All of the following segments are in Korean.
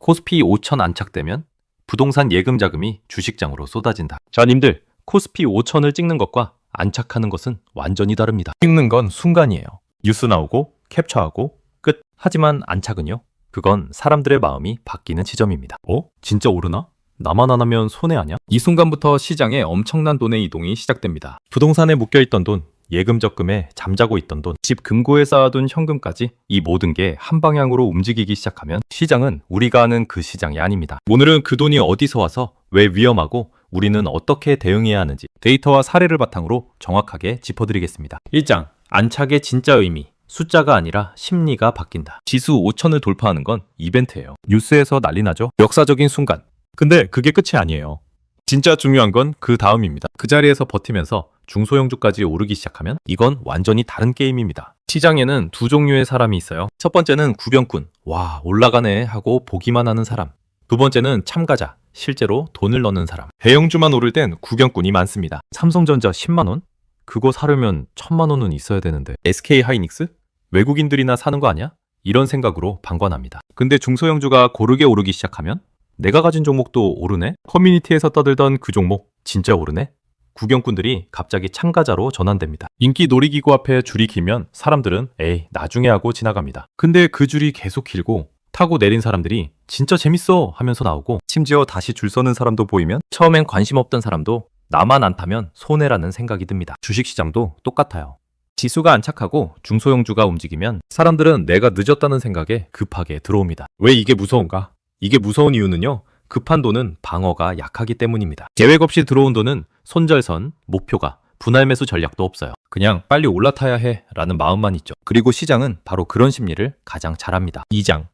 코스피 5천 안착되면 부동산 예금 자금이 주식장으로 쏟아진다. 자, 님들, 코스피 5천을 찍는 것과 안착하는 것은 완전히 다릅니다. 찍는 건 순간이에요. 뉴스 나오고 캡처하고 끝. 하지만 안착은요? 그건 사람들의 마음이 바뀌는 지점입니다. 진짜 오르나? 나만 안 하면 손해 아냐? 이 순간부터 시장에 엄청난 돈의 이동이 시작됩니다. 부동산에 묶여있던 돈, 예금 적금에 잠자고 있던 돈, 집 금고에 쌓아둔 현금까지 이 모든 게 한 방향으로 움직이기 시작하면 시장은 우리가 아는 그 시장이 아닙니다. 오늘은 그 돈이 어디서 와서 왜 위험하고 우리는 어떻게 대응해야 하는지 데이터와 사례를 바탕으로 정확하게 짚어드리겠습니다. 1장, 안착의 진짜 의미. 숫자가 아니라 심리가 바뀐다. 지수 5천을 돌파하는 건 이벤트예요. 뉴스에서 난리 나죠? 역사적인 순간. 근데 그게 끝이 아니에요. 진짜 중요한 건 그 다음입니다. 그 자리에서 버티면서 중소형주까지 오르기 시작하면 이건 완전히 다른 게임입니다. 시장에는 두 종류의 사람이 있어요. 첫 번째는 구경꾼, 와 올라가네 하고 보기만 하는 사람. 두 번째는 참가자, 실제로 돈을 넣는 사람. 대형주만 오를 땐 구경꾼이 많습니다. 삼성전자 10만원? 그거 사려면 1000만원은 있어야 되는데 SK하이닉스? 외국인들이나 사는 거 아니야? 이런 생각으로 방관합니다. 근데 중소형주가 고르게 오르기 시작하면 내가 가진 종목도 오르네? 커뮤니티에서 떠들던 그 종목 진짜 오르네? 구경꾼들이 갑자기 참가자로 전환됩니다. 인기 놀이기구 앞에 줄이 길면 사람들은 에이 나중에 하고 지나갑니다. 근데 그 줄이 계속 길고 타고 내린 사람들이 진짜 재밌어 하면서 나오고 심지어 다시 줄 서는 사람도 보이면 처음엔 관심 없던 사람도 나만 안 타면 손해라는 생각이 듭니다. 주식시장도 똑같아요. 지수가 안착하고 중소형주가 움직이면 사람들은 내가 늦었다는 생각에 급하게 들어옵니다. 왜 이게 무서운가? 이게 무서운 이유는요. 급한 돈은 방어가 약하기 때문입니다. 계획 없이 들어온 돈은 손절선, 목표가, 분할 매수 전략도 없어요. 그냥 빨리 올라타야 해 라는 마음만 있죠. 그리고 시장은 바로 그런 심리를 가장 잘합니다. 2장,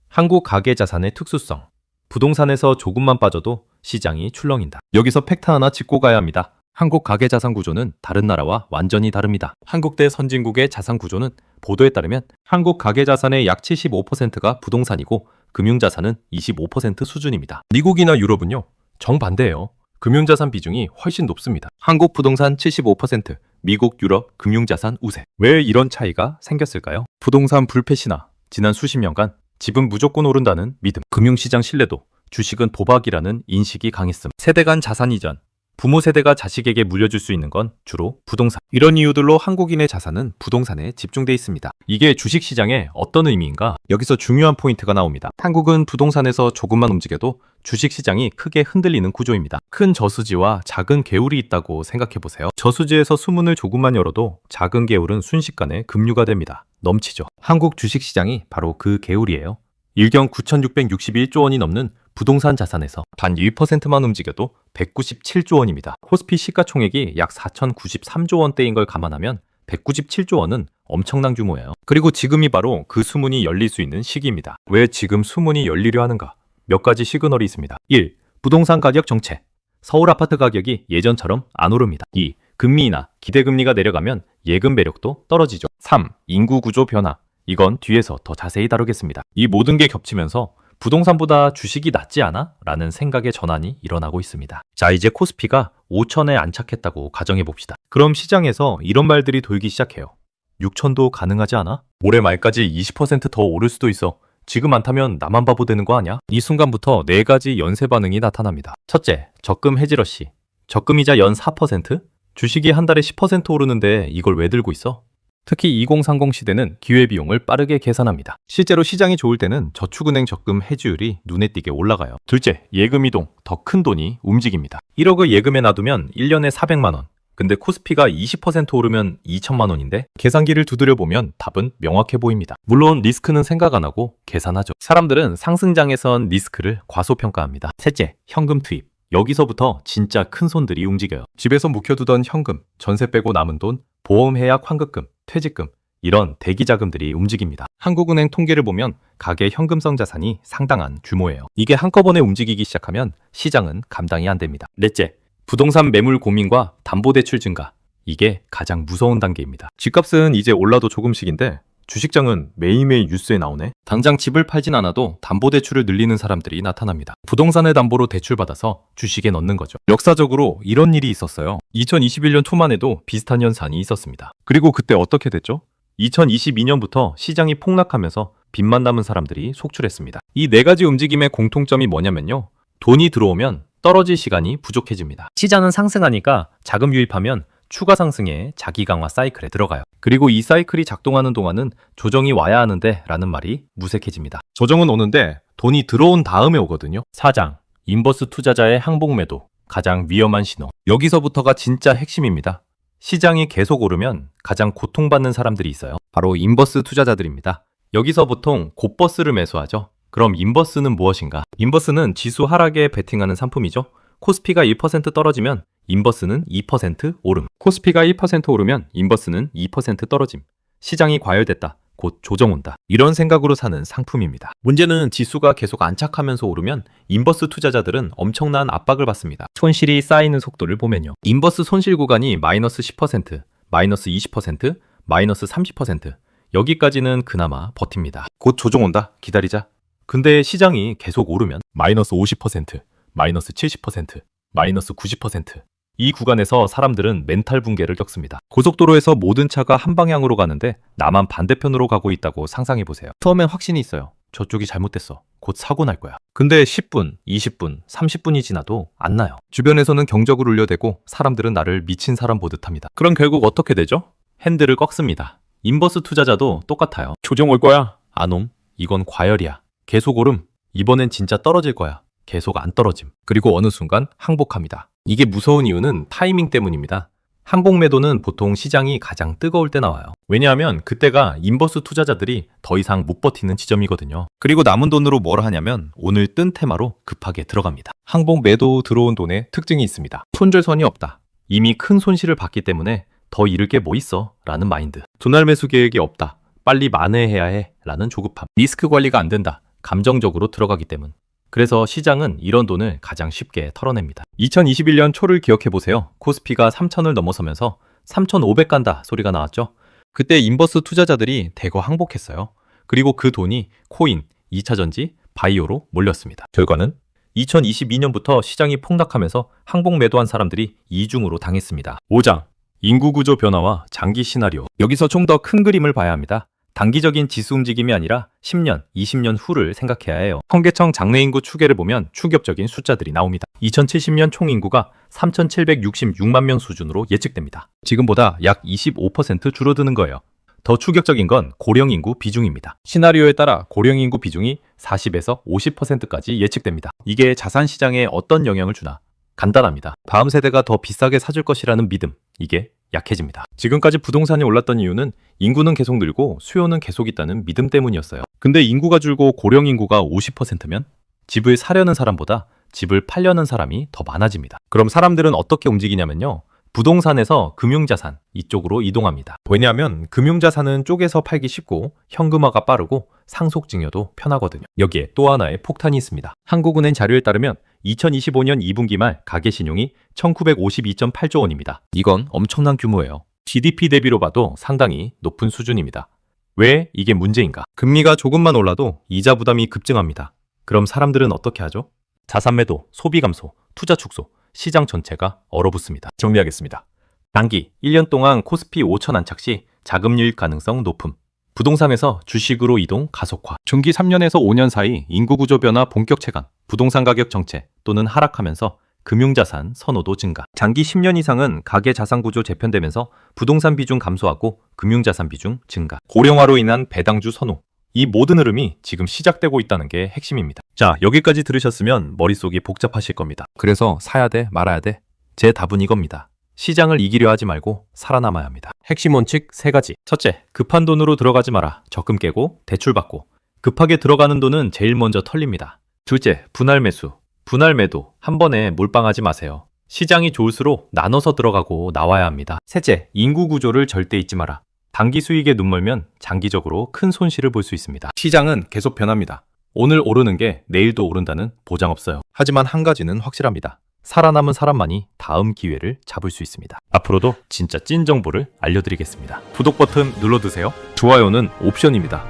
한국 가계자산의 특수성. 부동산에서 조금만 빠져도 시장이 출렁인다. 여기서 팩트 하나 짚고 가야 합니다. 한국 가계자산 구조는 다른 나라와 완전히 다릅니다. 한국 대 선진국의 자산 구조는 보도에 따르면 한국 가계자산의 약 75%가 부동산이고 금융자산은 25% 수준입니다. 미국이나 유럽은요, 정반대예요. 금융자산 비중이 훨씬 높습니다. 한국 부동산 75%, 미국, 유럽 금융자산 우세. 왜 이런 차이가 생겼을까요? 부동산 불패 신화, 지난 수십 년간 집은 무조건 오른다는 믿음, 금융시장 신뢰도, 주식은 도박이라는 인식이 강했음, 세대 간 자산 이전, 부모 세대가 자식에게 물려줄 수 있는 건 주로 부동산. 이런 이유들로 한국인의 자산은 부동산에 집중돼 있습니다. 이게 주식시장에 어떤 의미인가? 여기서 중요한 포인트가 나옵니다. 한국은 부동산에서 조금만 움직여도 주식시장이 크게 흔들리는 구조입니다. 큰 저수지와 작은 개울이 있다고 생각해보세요. 저수지에서 수문을 조금만 열어도 작은 개울은 순식간에 급류가 됩니다. 넘치죠. 한국 주식시장이 바로 그 개울이에요. 일경 9,661조 원이 넘는 부동산 자산에서 단 1%만 움직여도 197조 원입니다. 코스피 시가총액이 약 4,093조 원대인 걸 감안하면 197조 원은 엄청난 규모예요. 그리고 지금이 바로 그 수문이 열릴 수 있는 시기입니다. 왜 지금 수문이 열리려 하는가? 몇 가지 시그널이 있습니다. 1. 부동산 가격 정체. 서울 아파트 가격이 예전처럼 안 오릅니다. 2. 금리 인하, 기대금리가 내려가면 예금 매력도 떨어지죠. 3. 인구 구조 변화. 이건 뒤에서 더 자세히 다루겠습니다. 이 모든 게 겹치면서 부동산보다 주식이 낫지 않아? 라는 생각의 전환이 일어나고 있습니다. 자, 이제 코스피가 5천에 안착했다고 가정해봅시다. 그럼 시장에서 이런 말들이 돌기 시작해요. 6천도 가능하지 않아? 올해 말까지 20% 더 오를 수도 있어. 지금 안 타면 나만 바보 되는 거 아니야? 이 순간부터 4가지 연쇄 반응이 나타납니다. 첫째, 적금 해지러시. 적금이자 연 4%? 주식이 한 달에 10% 오르는데 이걸 왜 들고 있어? 특히 2030 시대는 기회비용을 빠르게 계산합니다. 실제로 시장이 좋을 때는 저축은행 적금 해지율이 눈에 띄게 올라가요. 둘째, 예금 이동, 더 큰 돈이 움직입니다. 1억을 예금에 놔두면 1년에 400만 원. 근데 코스피가 20% 오르면 2천만 원인데 계산기를 두드려보면 답은 명확해 보입니다. 물론 리스크는 생각 안 하고 계산하죠. 사람들은 상승장에선 리스크를 과소평가합니다. 셋째, 현금 투입. 여기서부터 진짜 큰 손들이 움직여요. 집에서 묵혀두던 현금, 전세 빼고 남은 돈, 보험 해약 환급금, 퇴직금, 이런 대기 자금들이 움직입니다. 한국은행 통계를 보면 가계 현금성 자산이 상당한 규모예요. 이게 한꺼번에 움직이기 시작하면 시장은 감당이 안 됩니다. 넷째, 부동산 매물 고민과 담보대출 증가. 이게 가장 무서운 단계입니다. 집값은 이제 올라도 조금씩인데 주식장은 매일매일 뉴스에 나오네. 당장 집을 팔진 않아도 담보대출을 늘리는 사람들이 나타납니다. 부동산의 담보로 대출받아서 주식에 넣는 거죠. 역사적으로 이런 일이 있었어요. 2021년 초만 해도 비슷한 현상이 있었습니다. 그리고 그때 어떻게 됐죠? 2022년부터 시장이 폭락하면서 빚만 남은 사람들이 속출했습니다. 이 네 가지 움직임의 공통점이 뭐냐면요. 돈이 들어오면 떨어질 시간이 부족해집니다. 시장은 상승하니까 자금 유입하면 추가 상승의 자기 강화 사이클에 들어가요. 그리고 이 사이클이 작동하는 동안은 조정이 와야 하는데 라는 말이 무색해집니다. 조정은 오는데 돈이 들어온 다음에 오거든요. 사장, 인버스 투자자의 항복 매도, 가장 위험한 신호. 여기서부터가 진짜 핵심입니다. 시장이 계속 오르면 가장 고통받는 사람들이 있어요. 바로 인버스 투자자들입니다. 여기서 보통 곧버스를 매수하죠. 그럼 인버스는 무엇인가? 인버스는 지수 하락에 베팅하는 상품이죠. 코스피가 1% 떨어지면 인버스는 2% 오름. 코스피가 1% 오르면 인버스는 2% 떨어짐. 시장이 과열됐다. 곧 조정 온다. 이런 생각으로 사는 상품입니다. 문제는 지수가 계속 안착하면서 오르면 인버스 투자자들은 엄청난 압박을 받습니다. 손실이 쌓이는 속도를 보면요. 인버스 손실 구간이 마이너스 10%, 마이너스 20%, 마이너스 30%. 여기까지는 그나마 버팁니다. 곧 조정 온다. 기다리자. 근데 시장이 계속 오르면 마이너스 50%, 마이너스 70%, 마이너스 90%. 이 구간에서 사람들은 멘탈 붕괴를 겪습니다. 고속도로에서 모든 차가 한 방향으로 가는데 나만 반대편으로 가고 있다고 상상해보세요. 처음엔 확신이 있어요. 저쪽이 잘못됐어. 곧 사고 날 거야. 근데 10분, 20분, 30분이 지나도 안 나요. 주변에서는 경적을 울려대고 사람들은 나를 미친 사람 보듯 합니다. 그럼 결국 어떻게 되죠? 핸들을 꺾습니다. 인버스 투자자도 똑같아요. 조정 올 거야. 안 옴. 이건 과열이야. 계속 오름. 이번엔 진짜 떨어질 거야. 계속 안 떨어짐. 그리고 어느 순간 항복합니다. 이게 무서운 이유는 타이밍 때문입니다. 항복 매도는 보통 시장이 가장 뜨거울 때 나와요. 왜냐하면 그때가 인버스 투자자들이 더 이상 못 버티는 지점이거든요. 그리고 남은 돈으로 뭘 하냐면 오늘 뜬 테마로 급하게 들어갑니다. 항복 매도 들어온 돈에 특징이 있습니다. 손절선이 없다. 이미 큰 손실을 봤기 때문에 더 잃을 게 뭐 있어? 라는 마인드. 분할 매수 계획이 없다. 빨리 만회해야 해. 라는 조급함. 리스크 관리가 안 된다. 감정적으로 들어가기 때문. 그래서 시장은 이런 돈을 가장 쉽게 털어냅니다. 2021년 초를 기억해보세요. 코스피가 3,000을 넘어서면서 3,500 간다 소리가 나왔죠. 그때 인버스 투자자들이 대거 항복했어요. 그리고 그 돈이 코인, 2차전지, 바이오로 몰렸습니다. 결과는 2022년부터 시장이 폭락하면서 항복 매도한 사람들이 이중으로 당했습니다. 5장, 인구 구조 변화와 장기 시나리오. 여기서 좀 더 큰 그림을 봐야 합니다. 단기적인 지수 움직임이 아니라 10년, 20년 후를 생각해야 해요. 통계청 장래 인구 추계를 보면 충격적인 숫자들이 나옵니다. 2070년 총 인구가 3,766만 명 수준으로 예측됩니다. 지금보다 약 25% 줄어드는 거예요. 더 충격적인 건 고령 인구 비중입니다. 시나리오에 따라 고령 인구 비중이 40에서 50%까지 예측됩니다. 이게 자산 시장에 어떤 영향을 주나? 간단합니다. 다음 세대가 더 비싸게 사줄 것이라는 믿음. 이게 약해집니다. 지금까지 부동산이 올랐던 이유는 인구는 계속 늘고 수요는 계속 있다는 믿음 때문이었어요. 근데 인구가 줄고 고령 인구가 50%면 집을 사려는 사람보다 집을 팔려는 사람이 더 많아집니다. 그럼 사람들은 어떻게 움직이냐면요. 부동산에서 금융자산 이쪽으로 이동합니다. 왜냐하면 금융자산은 쪼개서 팔기 쉽고 현금화가 빠르고 상속증여도 편하거든요. 여기에 또 하나의 폭탄이 있습니다. 한국은행 자료에 따르면 2025년 2분기 말 가계신용이 1952.8조 원입니다. 이건 엄청난 규모예요. GDP 대비로 봐도 상당히 높은 수준입니다. 왜 이게 문제인가? 금리가 조금만 올라도 이자 부담이 급증합니다. 그럼 사람들은 어떻게 하죠? 자산 매도, 소비 감소, 투자 축소, 시장 전체가 얼어붙습니다. 정리하겠습니다. 단기 1년 동안 코스피 5천 안착 시 자금 유입 가능성 높음. 부동산에서 주식으로 이동 가속화. 중기 3년에서 5년 사이 인구 구조 변화 본격 체감. 부동산 가격 정체 또는 하락하면서 금융자산 선호도 증가. 장기 10년 이상은 가계 자산 구조 재편되면서 부동산 비중 감소하고 금융자산 비중 증가. 고령화로 인한 배당주 선호. 이 모든 흐름이 지금 시작되고 있다는 게 핵심입니다. 자, 여기까지 들으셨으면 머릿속이 복잡하실 겁니다. 그래서 사야 돼, 말아야 돼? 제 답은 이겁니다. 시장을 이기려 하지 말고 살아남아야 합니다. 핵심 원칙 3가지. 첫째, 급한 돈으로 들어가지 마라. 적금 깨고 대출 받고. 급하게 들어가는 돈은 제일 먼저 털립니다. 둘째, 분할 매수. 분할 매도. 한 번에 몰빵하지 마세요. 시장이 좋을수록 나눠서 들어가고 나와야 합니다. 셋째, 인구 구조를 절대 잊지 마라. 단기 수익에 눈멀면 장기적으로 큰 손실을 볼 수 있습니다. 시장은 계속 변합니다. 오늘 오르는 게 내일도 오른다는 보장 없어요. 하지만 한 가지는 확실합니다. 살아남은 사람만이 다음 기회를 잡을 수 있습니다. 앞으로도 진짜 찐 정보를 알려드리겠습니다. 구독 버튼 눌러두세요. 좋아요는 옵션입니다.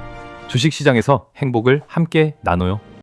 주식시장에서 행복을 함께 나눠요.